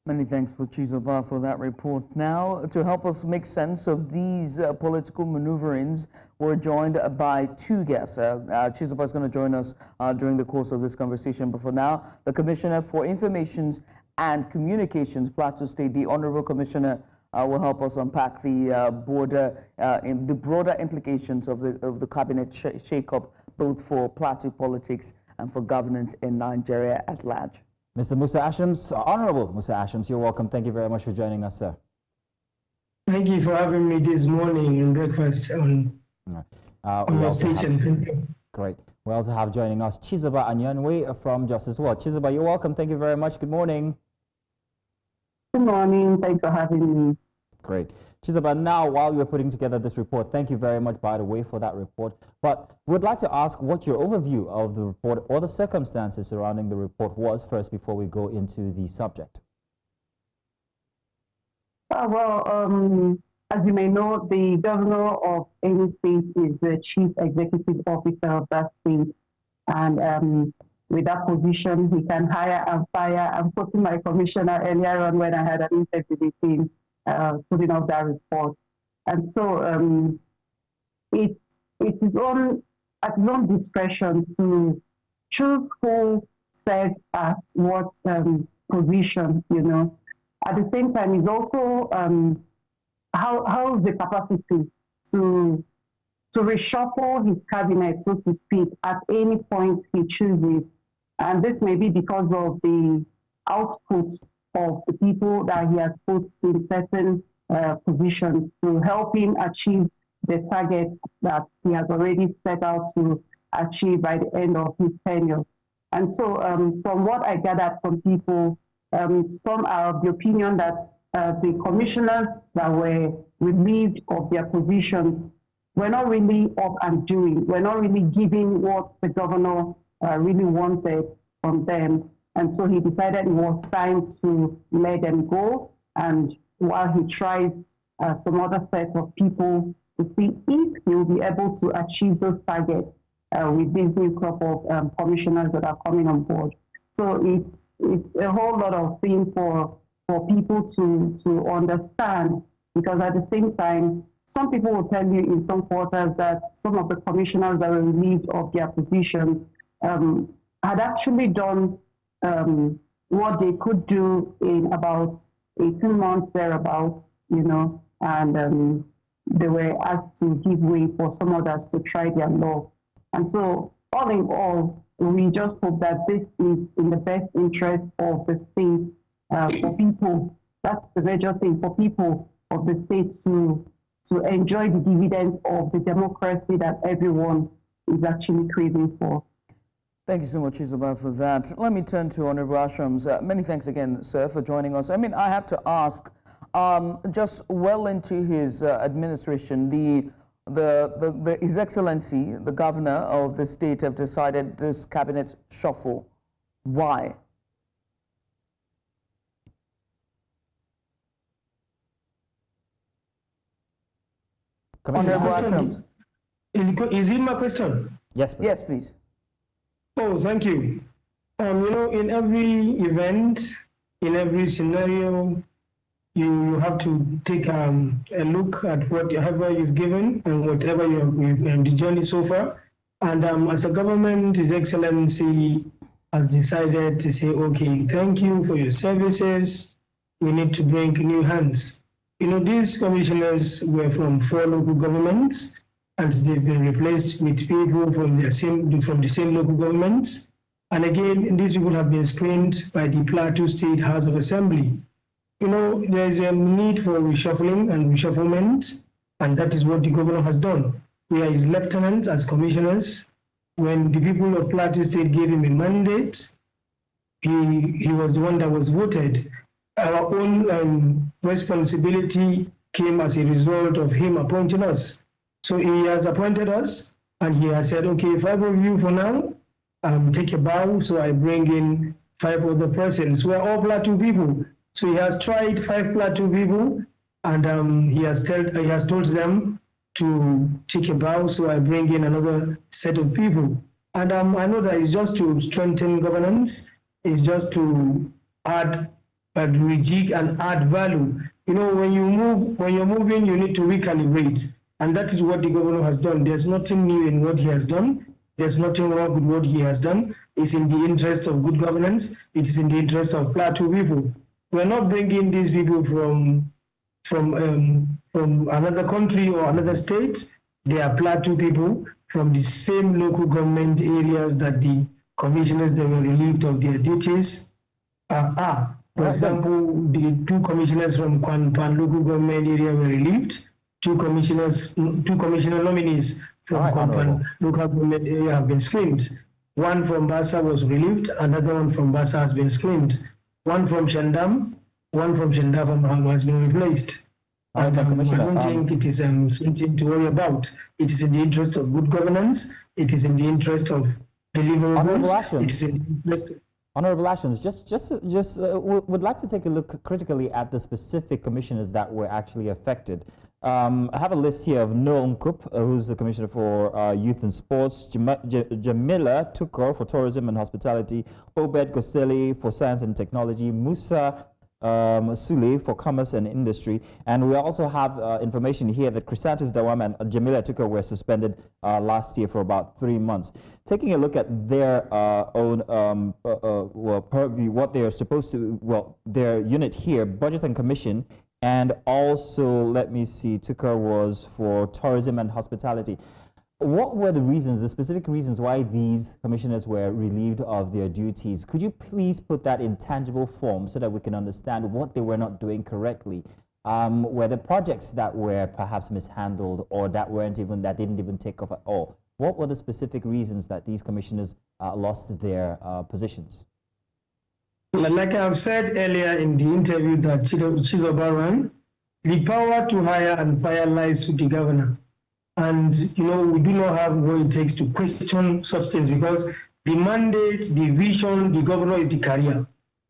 Many thanks for Chizoba for that report. Now, to help us make sense of these political maneuverings, we're joined by two guests. Chizoba is going to join us during the course of this conversation. But for now, the Commissioner for Informations and Communications, Plateau State, the Honorable Commissioner, will help us unpack the broader implications of the cabinet shake-up, both for Plateau politics and for governance in Nigeria at large. Mr. Musa Ashoms, Honorable Musa Ashoms, you're welcome. Thank you very much for joining us, sir. Thank you for having me this morning in breakfast on your patient. Great. We also have joining us Chizoba Anionwe from Justice World. Chizoba, you're welcome. Thank you very much. Good morning. Good morning. Thanks for having me. Great. Chizoba, now while you're putting together this report, thank you very much, by the way, for that report. But we'd like to ask what your overview of the report or the circumstances surrounding the report was first before we go into the subject. As you may know, the governor of any state is the chief executive officer of that state. And with that position, he can hire and fire. I'm quoting my commissioner earlier on when I had an interview with him, putting out that report. And so it is at his own discretion to choose who serves at what position, you know. At the same time, it's also how the capacity to reshuffle his cabinet, so to speak, at any point he chooses. And this may be because of the output of the people that he has put in certain positions to help him achieve the targets that he has already set out to achieve by the end of his tenure. And so from what I gathered from people, some are of the opinion that the commissioners that were relieved of their positions were not really up and doing, were not really giving what the governor really wanted from them. And so he decided it was time to let them go. And while he tries some other set of people to see if he will be able to achieve those targets with this new crop of commissioners that are coming on board. So it's a whole lot of things for people to understand, because at the same time, some people will tell you in some quarters that some of the commissioners that were relieved of their positions had actually done what they could do in about 18 months thereabouts, you know, and they were asked to give way for some others to try their luck. And so all in all, we just hope that this is in the best interest of the state for people. That's the major thing, for people of the state to enjoy the dividends of the democracy that everyone is actually craving for. Thank you so much, Chizoba, for that. Let me turn to Honorable Ashoms. Many thanks again, sir, for joining us. I mean, I have to ask, just well into his administration, His Excellency, the governor of the state, have decided this cabinet shuffle. Why? Honorable Ashoms. Is it my question? Yes, please. Yes, please. Oh, thank you. You know, in every event, in every scenario, you have to take a look at whatever you've given and whatever you've the journey so far. And as a government, His Excellency has decided to say, okay, thank you for your services. We need to bring new hands. You know, these commissioners were from 4 local governments, and they've been replaced with people from the same local governments. And again, these people have been screened by the Plateau State House of Assembly. You know, there's a need for reshuffling and reshufflement, and that is what the governor has done. We are his lieutenants as commissioners. When the people of Plateau State gave him a mandate, he was the one that was voted. Our own responsibility came as a result of him appointing us. So he has appointed us, and he has said, okay, 5 of you for now, take a bow. So I bring in 5 other persons. We're all Plateau people. So he has tried 5 Plateau people, and he has told them to take a bow. So I bring in another set of people. And I know that it's just to strengthen governance. It's just to add rejig and add value. You know, when you're moving, you need to recalibrate. And that is what the governor has done. There's nothing new in what he has done. There's nothing wrong with what he has done. It's in the interest of good governance. It is in the interest of Plateau people. We're not bringing these people from another country or another state. They are Plateau people from the same local government areas that the commissioners that were relieved of their duties are. For example, the two commissioners from Kwanpan local government area were relieved. Two commissioner nominees from Kwanpan local government area have been screened. One from Bassa was relieved, another one from Bassa has been screened. One from Shandam, one from Shandam has been replaced. And I don't think it is something to worry about. It is in the interest of good governance. It is in the interest of deliverables. It is in the interest. Honorable Ashoms, just would like to take a look critically at the specific commissioners that were actually affected. I have a list here of Noel Nkup, who's the Commissioner for Youth and Sports, Jamila Tukur for Tourism and Hospitality, Obed Koseli for Science and Technology, Musa Sule for Commerce and Industry, and we also have information here that Chrysanthus Dawam and Jamila Tukur were suspended last year for about 3 months. Taking a look at their own purview, what they are supposed to, their unit here, Budget and Commission, and also, let me see, Tukur was for Tourism and Hospitality. What were the reasons, the specific reasons why these commissioners were relieved of their duties? Could you please put that in tangible form so that we can understand what they were not doing correctly? Were the projects that were perhaps mishandled or that didn't even take off at all? What were the specific reasons that these commissioners lost their positions? Like I've said earlier in the interview that Chizoba ran, the power to hire and fire lies with the governor. And, you know, we do not have what it takes to question such things because the mandate, the vision, the governor is the career.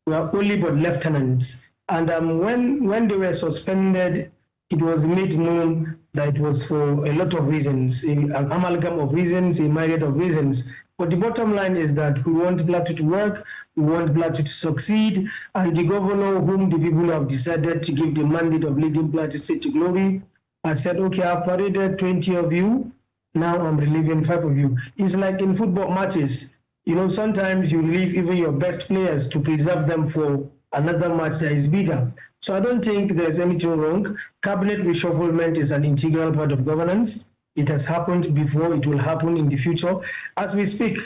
We are only but lieutenants. And when they were suspended, it was made known that it was for a lot of reasons, an amalgam of reasons, a myriad of reasons. But the bottom line is that we want Plateau to work, we want Plateau to succeed, and the governor, whom the people have decided to give the mandate of leading Plateau State to glory, I said, okay, I've paraded 20 of you, now I'm relieving 5 of you. It's like in football matches. You know, sometimes you relieve even your best players to preserve them for another match that is bigger. So I don't think there's anything wrong. Cabinet reshufflement is an integral part of governance. It has happened before, it will happen in the future. As we speak,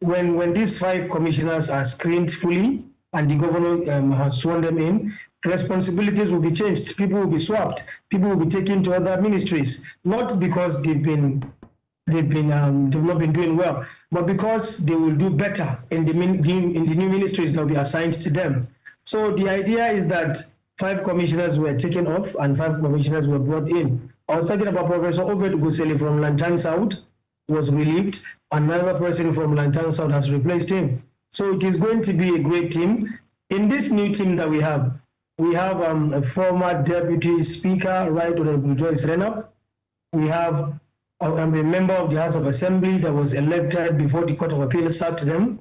when these 5 commissioners are screened fully and the governor has sworn them in, responsibilities will be changed. People will be swapped. People will be taken to other ministries, not because they've not been doing well, but because they will do better in the new ministries that will be assigned to them. So the idea is that 5 commissioners were taken off and 5 commissioners were brought in. I was talking about Professor Obed Guseli from Lantang South was relieved. Another person from Lantang South has replaced him. So it is going to be a great team. In this new team that we have a former Deputy Speaker, Right Honorable Joyce Renap. We have a member of the House of Assembly that was elected before the Court of Appeal sacked them,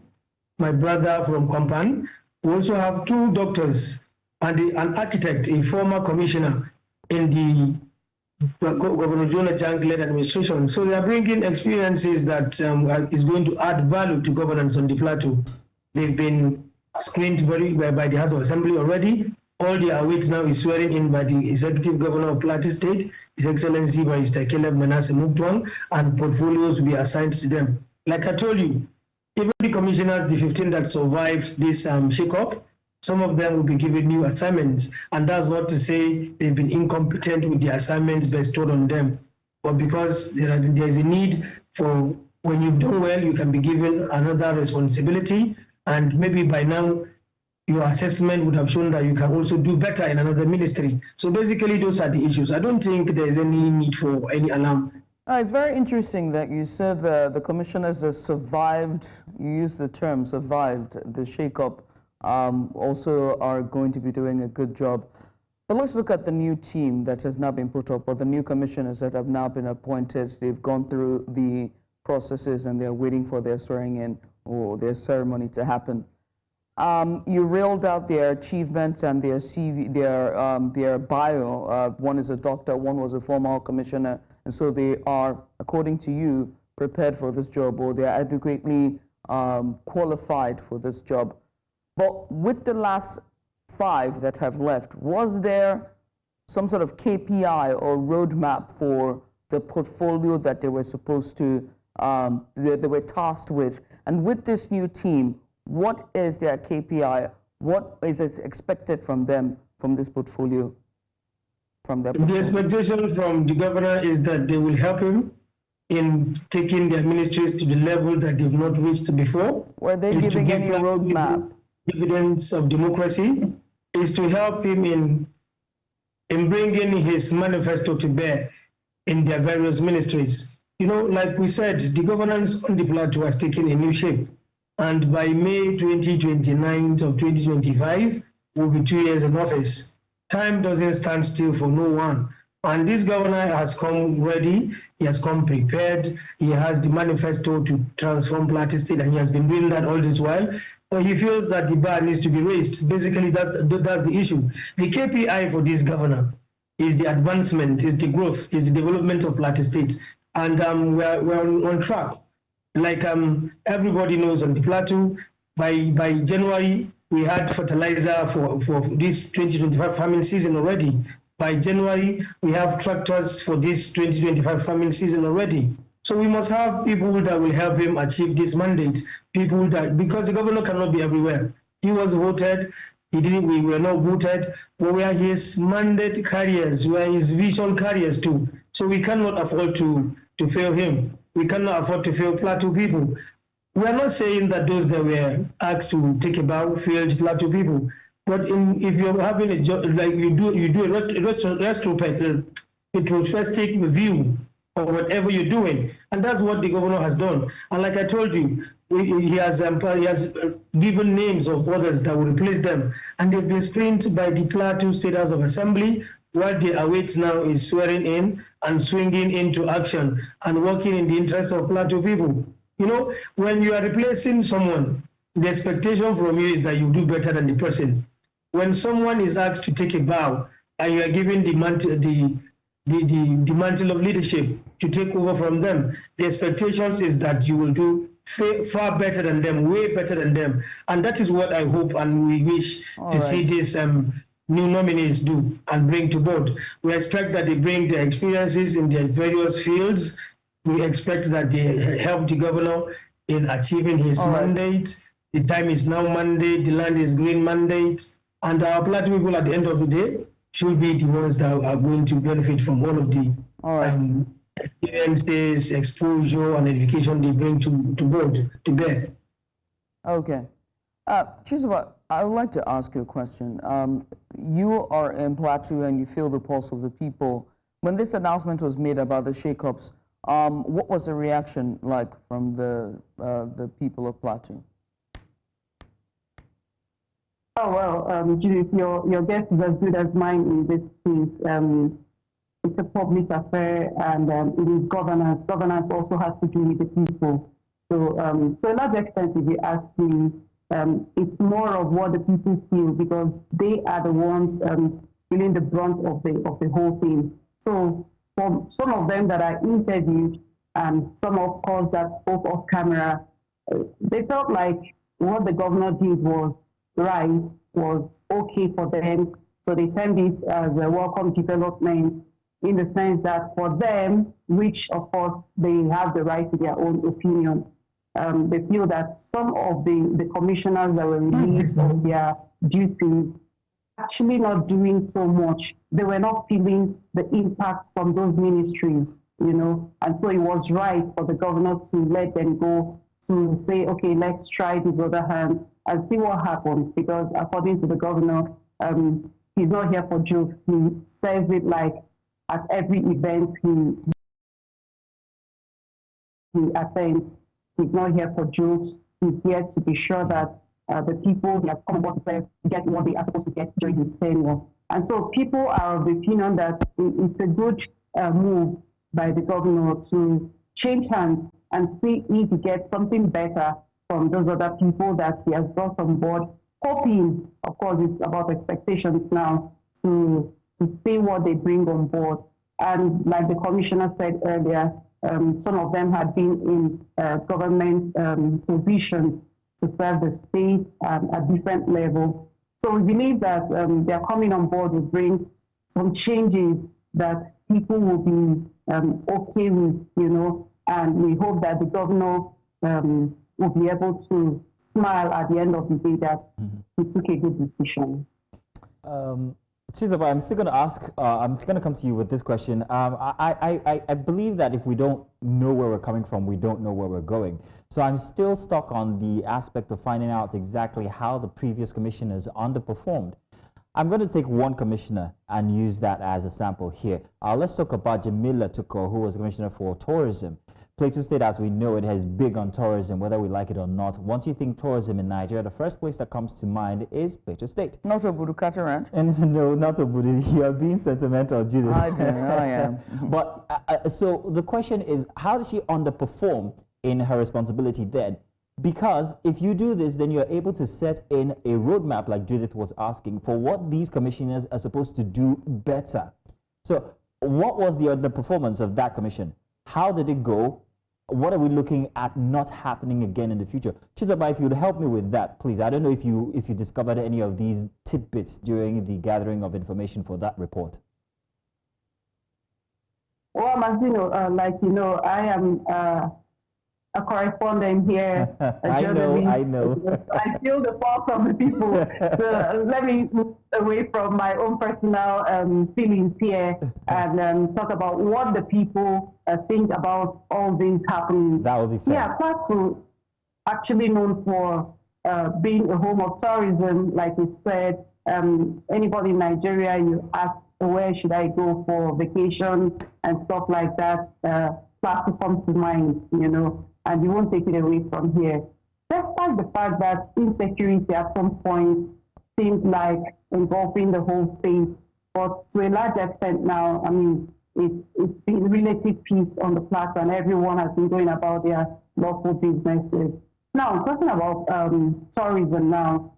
my brother from Kwampan. We also have 2 doctors and an architect, a former commissioner in the Governor Jonah Jang-led administration. So they are bringing experiences that is going to add value to governance on the plateau. They've been screened by the House of Assembly already. All their weight now is swearing in by the Executive Governor of Plateau State, His Excellency Mr. Caleb Manasseh Mutfwang, and portfolios will be assigned to them. Like I told you, even the commissioners, the 15 that survived this shake-up, some of them will be given new assignments, and that's not to say they've been incompetent with the assignments bestowed on them, but because there's a need for, when you've done well, you can be given another responsibility, and maybe by now, your assessment would have shown that you can also do better in another ministry. So basically, those are the issues. I don't think there's any need for any alarm. It's very interesting that you said the commissioners have survived, you used the term survived the shake-up, also are going to be doing a good job. But let's look at the new team that has now been put up, or the new commissioners that have now been appointed. They've gone through the processes and they're waiting for their swearing in or their ceremony to happen. You reeled out their achievements and their CV, their bio. One is a doctor, one was a former commissioner, and so they are, according to you, prepared for this job, or they are adequately qualified for this job. But with the last 5 that have left, was there some sort of KPI or roadmap for the portfolio that they were supposed to, they were tasked with? And with this new team, what is their KPI? What is it expected from them, from this portfolio? The expectation from the governor is that they will help him in taking their ministries to the level that they've not reached before. Were they giving any roadmap? Dividends of democracy is to help him in bringing his manifesto to bear in their various ministries. You know, like we said, the governance on the plateau has taken a new shape. And by May 2029 of 2025, will be 2 years in office. Time doesn't stand still for no one. And this governor has come ready, he has come prepared, he has the manifesto to transform Plateau State, and he has been doing that all this while. But he feels that the bar needs to be raised. Basically, that's the issue. The KPI for this governor is the advancement, is the growth, is the development of Plateau State. And we're on track. Like everybody knows on the plateau, by January, we had fertilizer for this 2025 farming season already. By January, we have tractors for this 2025 farming season already. So we must have people that will help him achieve this mandate. People that, because the governor cannot be everywhere. He was voted, we were not voted, but we are his mandate carriers, we are his vision carriers too. So we cannot afford to fail him. We cannot afford to fail Plateau people. We are not saying that those that were asked to take a bow failed Plateau people. But if you're having a job, like you do a retrospective view of whatever you're doing, and that's what the governor has done. And like I told you, he has given names of others that will replace them, and they've been screened by the Plateau State House of Assembly. What they await now is swearing in and swinging into action and working in the interest of Plateau people. You know, when you are replacing someone, the expectation from you is that you do better than the person. When someone is asked to take a bow and you are given the mantle of leadership to take over from them, the expectations is that you will do far better than them, way better than them. And that is what I hope and we wish to see this new nominees do and bring to board. We expect that they bring their experiences in their various fields. We expect that they help the governor in achieving his mandate. The time is now mandate, the land is green mandate, and our Plateau people at the end of the day should be the ones that are going to benefit from all of the experiences, exposure, and education they bring to board, to bear. Okay. Chizoba, I would like to ask you a question. You are in Plateau and you feel the pulse of the people. When this announcement was made about the shake-ups, what was the reaction like from the people of Plateau? Oh, well, Judith, your guess is as good as mine in this case. It's a public affair, and it is governance. Governance also has to do with the people. So, to a large extent, if you ask me, it's more of what the people feel, because they are the ones feeling the brunt of the whole thing. So, for some of them that I interviewed, and some of course that spoke off camera, they felt like what the governor did was right, was okay for them. So they termed it as a welcome development, in the sense that for them, which of course they have the right to their own opinion, they feel that some of the commissioners that were released of their duties actually not doing so much. They were not feeling the impact from those ministries, you know, and so it was right for the governor to let them go, to say, okay, let's try this other hand and see what happens, because according to the governor, he's not here for jokes. He says it like at every event he attends. He's not here for jokes. He's here to be sure that the people he has come aboard to serve get what they are supposed to get during his tenure. And so people are of the opinion that it's a good move by the governor to change hands and see if he gets something better from those other people that he has brought on board hoping, of course, it's about expectations now, to see what they bring on board. And like the commissioner said earlier, some of them had been in government positions to serve the state at different levels. So we believe that their coming on board will bring some changes that people will be okay with, and we hope that the governor will be able to smile at the end of the day that he took a good decision. Chizoba, I'm still going to ask, I'm going to come to you with this question. I believe that if we don't know where we're coming from, we don't know where we're going. So I'm still stuck on the aspect of finding out exactly how the previous commissioners underperformed. I'm going to take one commissioner and use that as a sample here. Let's talk about Jamila Tuko, who was commissioner for tourism. Plateau State, as we know, it is big on tourism, whether we like it or not. Once you think tourism in Nigeria, the first place that comes to mind is Plateau State. Not Obudu Ranch. And no, not Obudu. You are being sentimental, Judith. I do, I am. But so the question is, how did she underperform in her responsibility then? Because if you do this, then you're able to set in a roadmap, like Judith was asking, for what these commissioners are supposed to do better. So what was the underperformance of that commission? How did it go? What are we looking at not happening again in the future? Chizoba, if you'd help me with that, please. I don't know if you discovered any of these tidbits during the gathering of information for that report. Well, Mazino, I am a correspondent here. I know. I feel the pulse of the people. So let me move away from my own personal feelings here and talk about what the people think about all this happening. That would be fair. Yeah, Plateau, actually known for being a home of tourism, like you said. Anybody in Nigeria, you ask, where should I go for vacation and stuff like that, Plateau comes to mind, and you won't take it away from here. Despite the fact that insecurity at some point seems like engulfing the whole state, but to a large extent now, it's been relative peace on the plateau and everyone has been going about their local businesses. Now, talking about tourism now,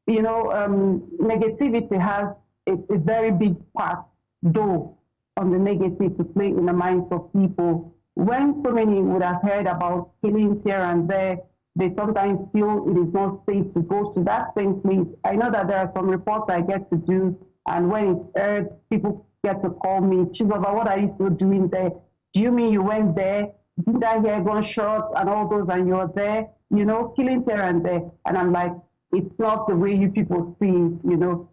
negativity has a very big part, though, on the negative to play in the minds of people. When so many would have heard about killings here and there, they sometimes feel it is not safe to go to that same place. I know that there are some reports I get to do, and when it's aired, people get to call me, Chizoba, what are you still doing there? Do you mean you went there? Didn't I hear gunshots and all those, and you're there? Killings here and there. And I'm like, it's not the way you people see,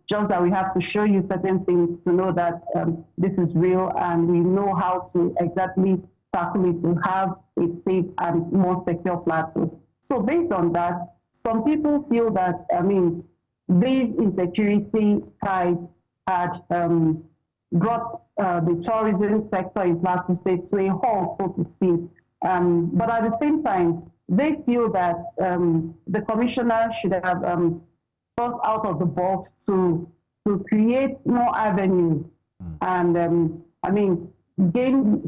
just that we have to show you certain things to know that this is real and we know how to exactly tackle it to have a safe and more secure plateau. So based on that, some people feel that, these insecurity tides had brought the tourism sector in Plateau State to a halt, so to speak. But at the same time, they feel that the commissioner should have thought out of the box to create more avenues and, gain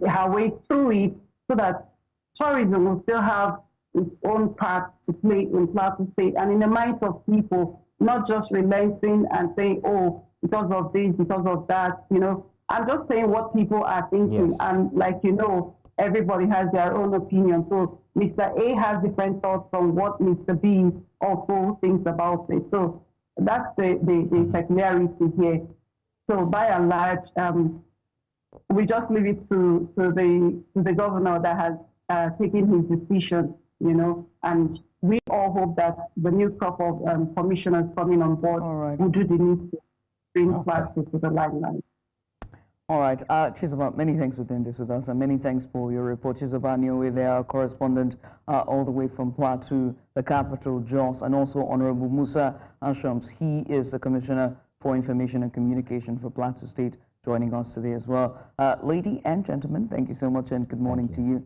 her way through it so that tourism will still have its own part to play in Plateau State and in the minds of people, not just relenting and saying, oh, because of this, because of that, I'm just saying what people are thinking. Yes. And everybody has their own opinion. So Mr. A has different thoughts from what Mr. B also thinks about it. So that's the peculiarity here. So by and large, we just leave it to the governor that has taken his decision, and we all hope that the new crop of commissioners coming on board will do the need to bring Plateau to the limelight. All right, Chizoba, many thanks for doing this with us, and many thanks for your report. Chizoba Anionwe, they are correspondent all the way from Plateau, the capital, Jos, and also Honorable Musa Ashoms. He is the Commissioner for Information and Communication for Plateau State, joining us today as well. Lady and gentlemen, thank you so much, and good morning to you.